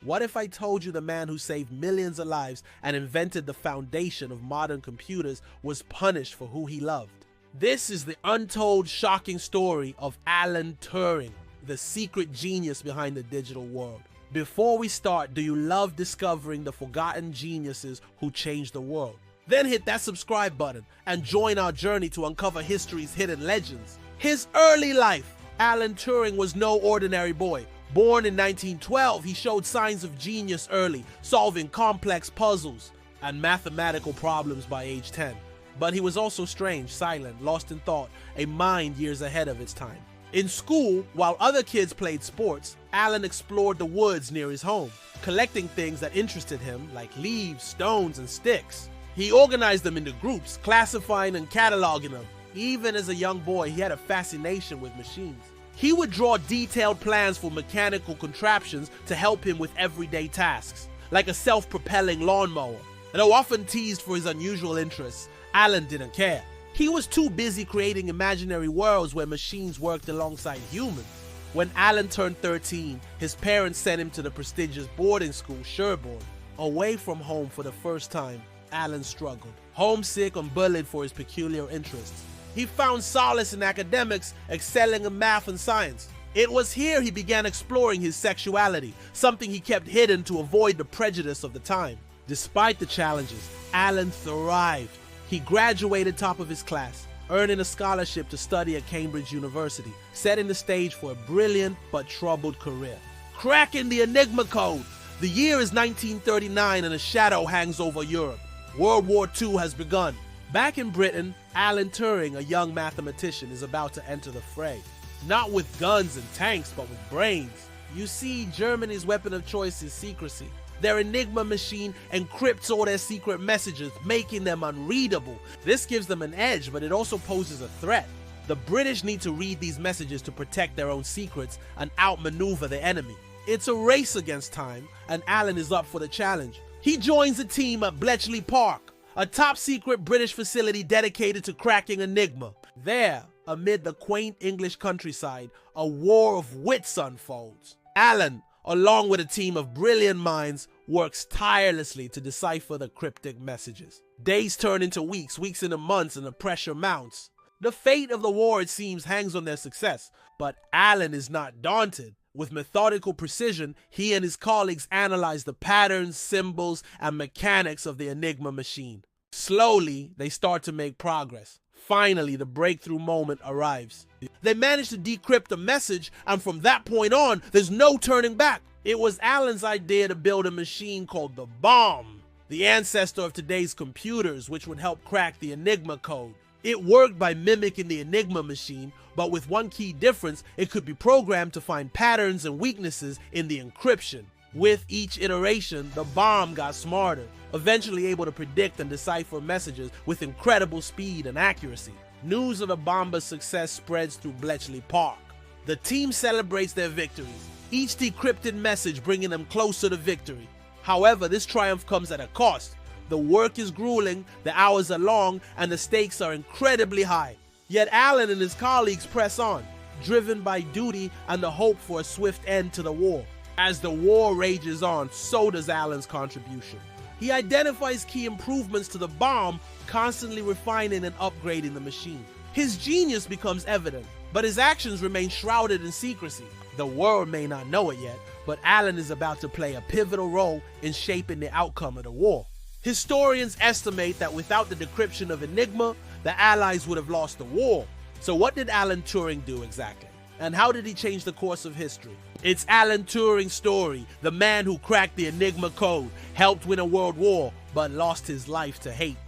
What if I told you the man who saved millions of lives and invented the foundation of modern computers was punished for who he loved? This is the untold, shocking story of Alan Turing, the secret genius behind the digital world. Before we start, do you love discovering the forgotten geniuses who changed the world? Then hit that subscribe button and join our journey to uncover history's hidden legends. His early life. Alan Turing was no ordinary boy. Born in 1912, he showed signs of genius early, solving complex puzzles and mathematical problems by age 10. But he was also strange, silent, lost in thought, a mind years ahead of its time. In school, while other kids played sports, Alan explored the woods near his home, collecting things that interested him, like leaves, stones, and sticks. He organized them into groups, classifying and cataloging them. Even as a young boy, he had a fascination with machines. He would draw detailed plans for mechanical contraptions to help him with everyday tasks, like a self-propelling lawnmower. Though often teased for his unusual interests, Alan didn't care. He was too busy creating imaginary worlds where machines worked alongside humans. When Alan turned 13, his parents sent him to the prestigious boarding school Sherborne. Away from home for the first time, Alan struggled, homesick and bullied for his peculiar interests. He found solace in academics, excelling in math and science. It was here he began exploring his sexuality, something he kept hidden to avoid the prejudice of the time. Despite the challenges, Alan thrived. He graduated top of his class, earning a scholarship to study at Cambridge University, setting the stage for a brilliant but troubled career. Cracking the Enigma code. The year is 1939 and a shadow hangs over Europe. World War II has begun. Back in Britain, Alan Turing, a young mathematician, is about to enter the fray. Not with guns and tanks, but with brains. You see, Germany's weapon of choice is secrecy. Their Enigma machine encrypts all their secret messages, making them unreadable. This gives them an edge, but it also poses a threat. The British need to read these messages to protect their own secrets and outmaneuver the enemy. It's a race against time, and Alan is up for the challenge. He joins a team at Bletchley Park, a top-secret British facility dedicated to cracking Enigma. There, amid the quaint English countryside, a war of wits unfolds. Alan, along with a team of brilliant minds, works tirelessly to decipher the cryptic messages. Days turn into weeks, weeks into months, and the pressure mounts. The fate of the war, it seems, hangs on their success, but Alan is not daunted. With methodical precision, he and his colleagues analyze the patterns, symbols, and mechanics of the Enigma machine. Slowly, they start to make progress. Finally, the breakthrough moment arrives. They manage to decrypt the message, and from that point on, there's no turning back. It was Alan's idea to build a machine called the bomb, the ancestor of today's computers, which would help crack the Enigma code. It worked by mimicking the Enigma machine, but with one key difference: it could be programmed to find patterns and weaknesses in the encryption. With each iteration, the bomb got smarter, eventually able to predict and decipher messages with incredible speed and accuracy. News of the bomber's success spreads through Bletchley Park. The team celebrates their victories, each decrypted message bringing them closer to victory. However, this triumph comes at a cost. The work is grueling, the hours are long, and the stakes are incredibly high. Yet Alan and his colleagues press on, driven by duty and the hope for a swift end to the war. As the war rages on, so does Alan's contribution. He identifies key improvements to the bomb, constantly refining and upgrading the machine. His genius becomes evident, but his actions remain shrouded in secrecy. The world may not know it yet, but Alan is about to play a pivotal role in shaping the outcome of the war. Historians estimate that without the decryption of Enigma, the Allies would have lost the war. So what did Alan Turing do exactly? And how did he change the course of history? It's Alan Turing's story, the man who cracked the Enigma code, helped win a world war, but lost his life to hate.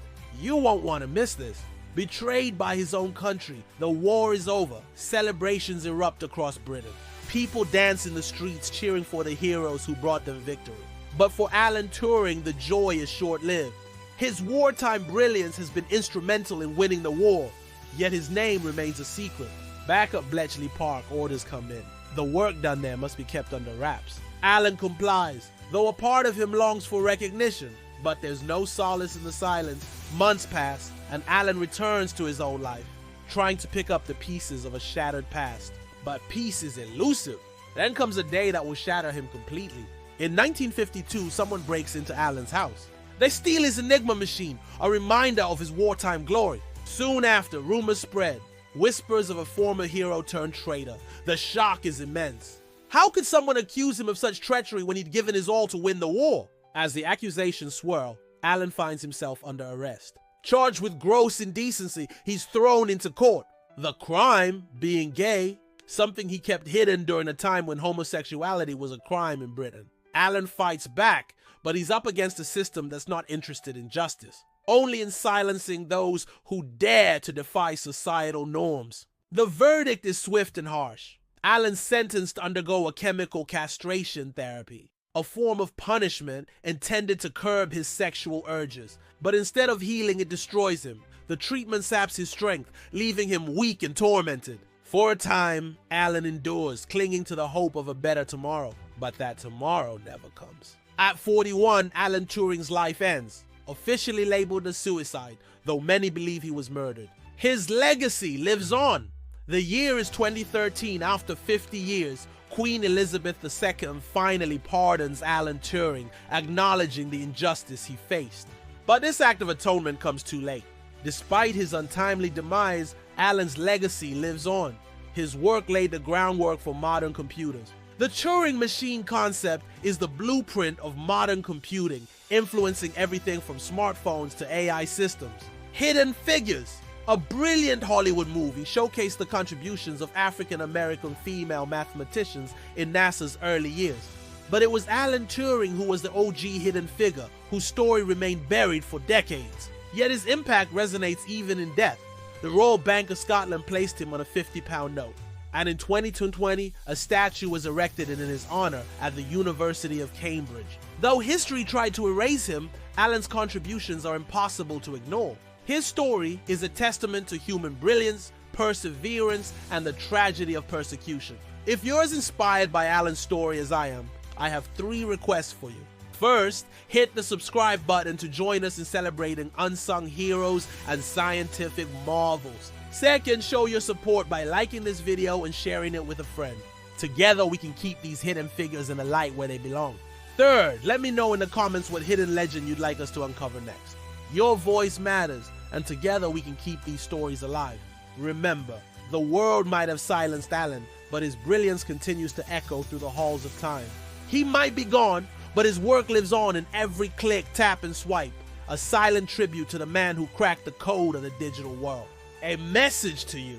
You won't want to miss this. Betrayed by his own country, the war is over. Celebrations erupt across Britain. People dance in the streets cheering for the heroes who brought them victory. But for Alan Turing, the joy is short-lived. His wartime brilliance has been instrumental in winning the war, yet his name remains a secret. Back at Bletchley Park, orders come in. The work done there must be kept under wraps. Alan complies, though a part of him longs for recognition. But there's no solace in the silence. Months pass, and Alan returns to his old life, trying to pick up the pieces of a shattered past. But peace is elusive. Then comes a day that will shatter him completely. In 1952, someone breaks into Alan's house. They steal his Enigma machine, a reminder of his wartime glory. Soon after, rumors spread. Whispers of a former hero turned traitor. The shock is immense. How could someone accuse him of such treachery when he'd given his all to win the war? As the accusations swirl, Alan finds himself under arrest. Charged with gross indecency, he's thrown into court. The crime being gay, something he kept hidden during a time when homosexuality was a crime in Britain. Alan fights back, but he's up against a system that's not interested in justice, only in silencing those who dare to defy societal norms. The verdict is swift and harsh. Alan's sentenced to undergo a chemical castration therapy, a form of punishment intended to curb his sexual urges. But instead of healing, it destroys him. The treatment saps his strength, leaving him weak and tormented. For a time, Alan endures, clinging to the hope of a better tomorrow. But that tomorrow never comes. At 41, Alan Turing's life ends, officially labeled a suicide, though many believe he was murdered. His legacy lives on. The year is 2013. After 50 years, Queen Elizabeth II finally pardons Alan Turing, acknowledging the injustice he faced. But this act of atonement comes too late. Despite his untimely demise, Alan's legacy lives on. His work laid the groundwork for modern computers. The Turing machine concept is the blueprint of modern computing, influencing everything from smartphones to AI systems. Hidden Figures, a brilliant Hollywood movie, showcased the contributions of African-American female mathematicians in NASA's early years. But it was Alan Turing who was the OG hidden figure, whose story remained buried for decades. Yet his impact resonates even in death. The Royal Bank of Scotland placed him on a £50 note. And in 2020, a statue was erected in his honor at the University of Cambridge. Though history tried to erase him, Alan's contributions are impossible to ignore. His story is a testament to human brilliance, perseverance, and the tragedy of persecution. If you're as inspired by Alan's story as I am, I have 3 requests for you. First, hit the subscribe button to join us in celebrating unsung heroes and scientific marvels. Second, show your support by liking this video and sharing it with a friend. Together, we can keep these hidden figures in the light where they belong. Third, let me know in the comments what hidden legend you'd like us to uncover next. Your voice matters, and together we can keep these stories alive. Remember, the world might have silenced Alan, but his brilliance continues to echo through the halls of time. He might be gone, but his work lives on in every click, tap, and swipe. A silent tribute to the man who cracked the code of the digital world. A message to you.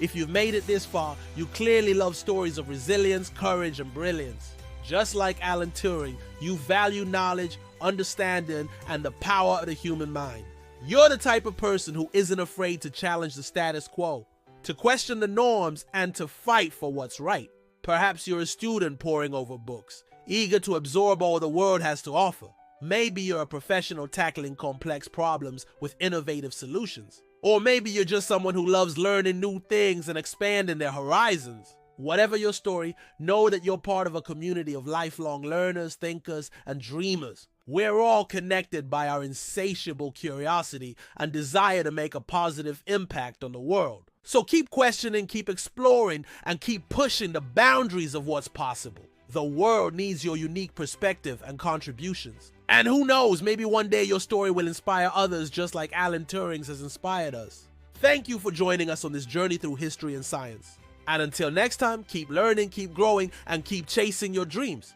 If you've made it this far, you clearly love stories of resilience, courage, and brilliance. Just like Alan Turing, you value knowledge, understanding, and the power of the human mind. You're the type of person who isn't afraid to challenge the status quo, to question the norms, and to fight for what's right. Perhaps you're a student poring over books, eager to absorb all the world has to offer. Maybe you're a professional tackling complex problems with innovative solutions. Or maybe you're just someone who loves learning new things and expanding their horizons. Whatever your story, know that you're part of a community of lifelong learners, thinkers, and dreamers. We're all connected by our insatiable curiosity and desire to make a positive impact on the world. So keep questioning, keep exploring, and keep pushing the boundaries of what's possible. The world needs your unique perspective and contributions. And who knows, maybe one day your story will inspire others just like Alan Turing's has inspired us. Thank you for joining us on this journey through history and science. And until next time, keep learning, keep growing, and keep chasing your dreams.